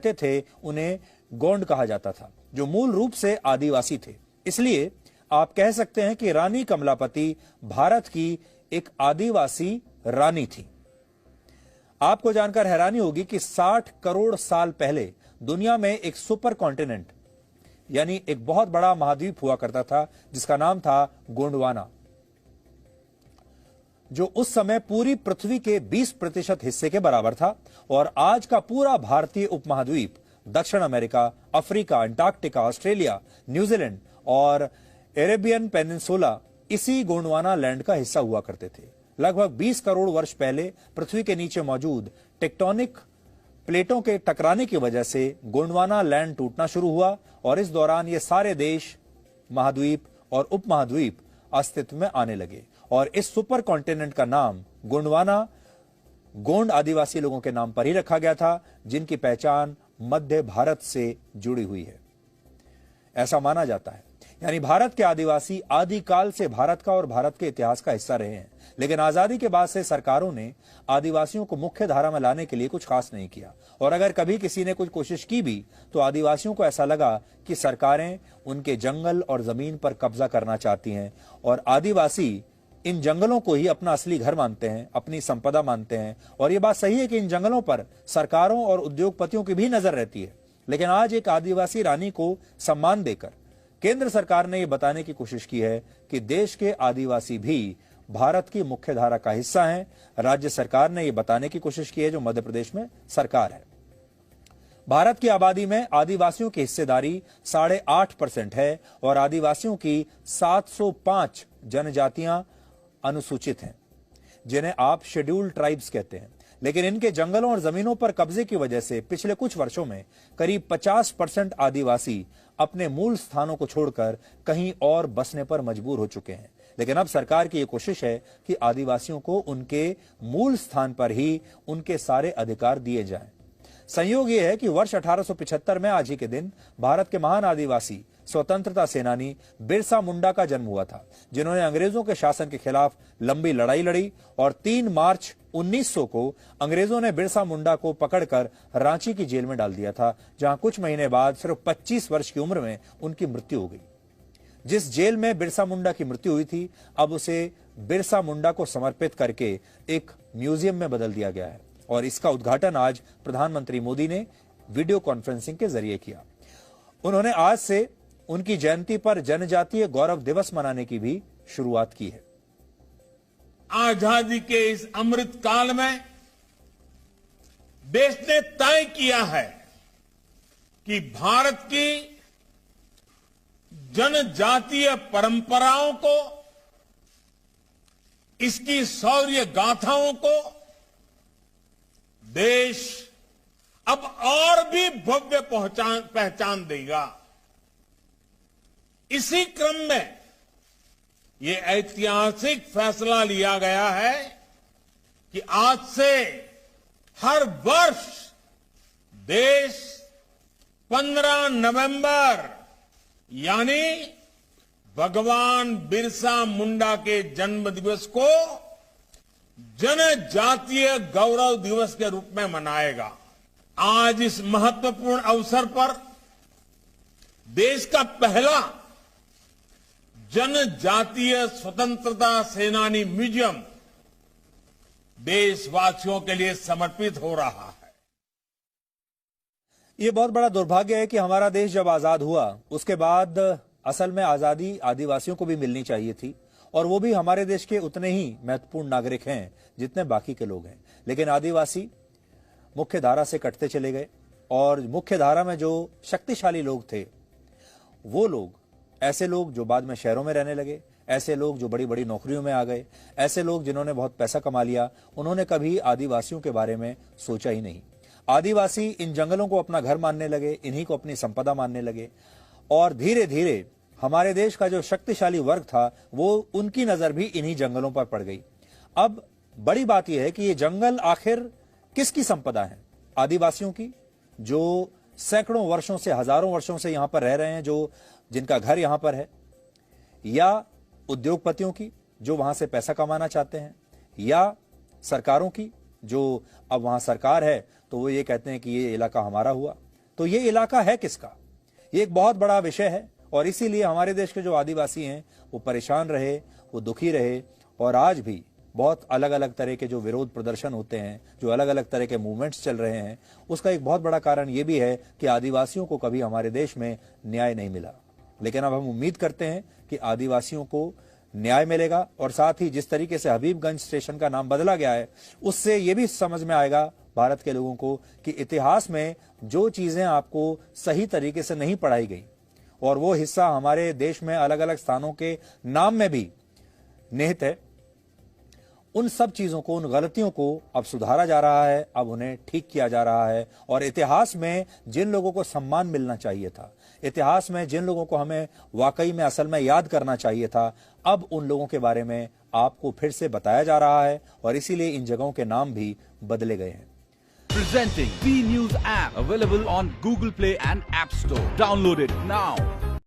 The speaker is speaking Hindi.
रहते थे उन्हें गोंड कहा जाता था, जो मूल रूप से आदिवासी थे। इसलिए आप कह सकते हैं कि रानी कमलापति भारत की एक आदिवासी रानी थी। आपको जानकर हैरानी होगी कि 60 करोड़ साल पहले दुनिया में एक सुपर कॉन्टिनेंट यानी एक बहुत बड़ा महाद्वीप हुआ करता था जिसका नाम था गोंडवाना, जो उस समय पूरी पृथ्वी के 20% हिस्से के बराबर था। और आज का पूरा भारतीय उपमहाद्वीप दक्षिण America, Africa, Antarctica, Australia, New Zealand और अरेबियन पेनिनसुला इसी गोंडवाना लैंड का हिस्सा हुआ करते थे। लगभग 20 करोड़ वर्ष पहले पृथ्वी के नीचे मौजूद टेक्टोनिक प्लेटों के टकराने की वजह से गोंडवाना लैंड टूटना शुरू हुआ और इस दौरान ये सारे देश, महाद्वीप और उपमहाद्वीप अस्तित्व में आने लगे। और इस सुपर कॉन्टिनेंट का नाम गोंडवाना गोंड आदिवासी लोगों के नाम पर ही रखा गया था, जिनकी पहचान मध्य भारत से जुड़ी हुई है, ऐसा माना जाता है। यानी भारत के आदिवासी आदिकाल से भारत का और भारत के इतिहास का हिस्सा रहे हैं। लेकिन आजादी के बाद से सरकारों ने आदिवासियों को मुख्य धारा में लाने के लिए कुछ खास नहीं किया। और अगर कभी किसी ने कुछ कोशिश की भी तो आदिवासियों को ऐसा लगा कि सरकारें उनके जंगल और जमीन पर कब्जा करना चाहती हैं और आदिवासी इन जंगलों को ही अपना असली घर मानते हैं, अपनी संपदा मानते हैं। और यह बात सही है कि इन जंगलों पर सरकारों और उद्योगपतियों की भी नजर रहती है। लेकिन आज एक आदिवासी रानी को सम्मान देकर केंद्र सरकार ने यह बताने की कोशिश की है कि देश के आदिवासी भी भारत की मुख्य धारा का हिस्सा हैं। राज्य सरकार ने यह बताने की कोशिश की है, जो मध्य प्रदेश में सरकार है। भारत की आबादी में आदिवासियों की हिस्सेदारी 8.5% है और आदिवासियों की 705 जनजातियां अनुसूचित हैं, जिन्हें आप शेड्यूल्ड ट्राइब्स कहते हैं। लेकिन इनके जंगलों और जमीनों पर कब्जे की वजह से पिछले कुछ वर्षों में करीब 50% आदिवासी अपने मूल स्थानों को छोड़कर कहीं और बसने पर मजबूर हो चुके हैं। लेकिन अब सरकार की यह कोशिश है कि आदिवासियों को उनके मूल स्थान पर ही उनके सारे अधिकार दिए जाएं। संयोग यह है कि वर्ष 1875 में आज ही के दिन भारत के महान आदिवासी स्वतंत्रता सेनानी बिरसा मुंडा का जन्म हुआ था, जिन्होंने अंग्रेजों के शासन के खिलाफ लंबी लड़ाई लड़ी। और 3 मार्च 1900 को अंग्रेजों ने बिरसा मुंडा को पकड़कर रांची की जेल में डाल दिया था, जहां कुछ महीने बाद सिर्फ 25 वर्ष की उम्र में उनकी मृत्यु हो गई। जिस जेल में बिरसा मुंडा की मृत्यु हुई थी, अब उसे बिरसा मुंडा को समर्पित करके एक म्यूजियम में बदल दिया गया है। और इसका उद्घाटन आज प्रधानमंत्री मोदी ने वीडियो कॉन्फ्रेंसिंग के जरिए किया। उन्होंने आज से उनकी जयंती पर जनजातीय गौरव दिवस मनाने की भी शुरुआत की है। आजादी के इस अमृत काल में देश ने तय किया है कि भारत की जनजातीय परंपराओं को, इसकी शौर्य गाथाओं को देश अब और भी भव्य पहचान देगा। इसी क्रम में ये ऐतिहासिक फैसला लिया गया है कि आज से हर वर्ष देश 15 नवंबर यानी भगवान बिरसा मुंडा के जन्म दिवस को जनजातीय गौरव दिवस के रूप में मनाएगा। आज इस महत्वपूर्ण अवसर पर देश का पहला जनजातीय स्वतंत्रता सेनानी म्यूजियम देशवासियों के लिए समर्पित हो रहा है। यह बहुत बड़ा दुर्भाग्य है कि हमारा देश जब आजाद हुआ उसके बाद असल में आजादी आदिवासियों को भी मिलनी चाहिए थी, और वो भी हमारे देश के उतने ही महत्वपूर्ण नागरिक हैं जितने बाकी के लोग हैं। लेकिन आदिवासी मुख्य धारा से कटते चले गए और मुख्य धारा में जो शक्तिशाली लोग थे, वो लोग, ऐसे लोग जो बाद में शहरों में रहने लगे, ऐसे लोग जो बड़ी बड़ी नौकरियों में आ गए, ऐसे लोग जिन्होंने बहुत पैसा कमा लिया, उन्होंने कभी आदिवासियों के बारे में सोचा ही नहीं। आदिवासी इन जंगलों को अपना घर मानने लगे, इन्हीं को अपनी संपदा मानने लगे और धीरे धीरे हमारे देश का जो शक्तिशाली वर्ग था वो उनकी नजर भी इन्हीं जंगलों पर पड़ गई। अब बड़ी बात यह है कि ये जंगल आखिर किसकी संपदा है? आदिवासियों की, जो सैकड़ों वर्षों से, हजारों वर्षों से यहां पर रह रहे हैं, जो जिनका घर यहां पर है, या उद्योगपतियों की जो वहां से पैसा कमाना चाहते हैं, या सरकारों की जो अब वहां सरकार है तो वो ये कहते हैं कि ये इलाका हमारा हुआ। तो ये इलाका है किसका? ये एक बहुत बड़ा विषय है और इसीलिए हमारे देश के जो आदिवासी हैं वो परेशान रहे, वो दुखी रहे और आज भी बहुत अलग अलग तरह के जो विरोध प्रदर्शन होते हैं, जो अलग अलग तरह के मूवमेंट्स चल रहे हैं, उसका एक बहुत बड़ा कारण ये भी है कि आदिवासियों को कभी हमारे देश में न्याय नहीं मिला। लेकिन अब हम उम्मीद करते हैं कि आदिवासियों को न्याय मिलेगा और साथ ही जिस तरीके से हबीबगंज स्टेशन का नाम बदला गया है उससे ये भी समझ में आएगा भारत के लोगों को कि इतिहास में जो चीजें आपको सही तरीके से नहीं पढ़ाई गई और वो हिस्सा हमारे देश में अलग अलग स्थानों के नाम में भी निहित है, उन सब चीजों को, उन गलतियों को अब सुधारा जा रहा है, अब उन्हें ठीक किया जा रहा है। और इतिहास में जिन लोगों को सम्मान मिलना चाहिए था, इतिहास में जिन लोगों को हमें वाकई में असल में याद करना चाहिए था, अब उन लोगों के बारे में आपको फिर से बताया जा रहा है और इसीलिए इन जगहों के नाम भी बदले गए हैं। Presenting B News app available on Google Play and App Store. Download it now.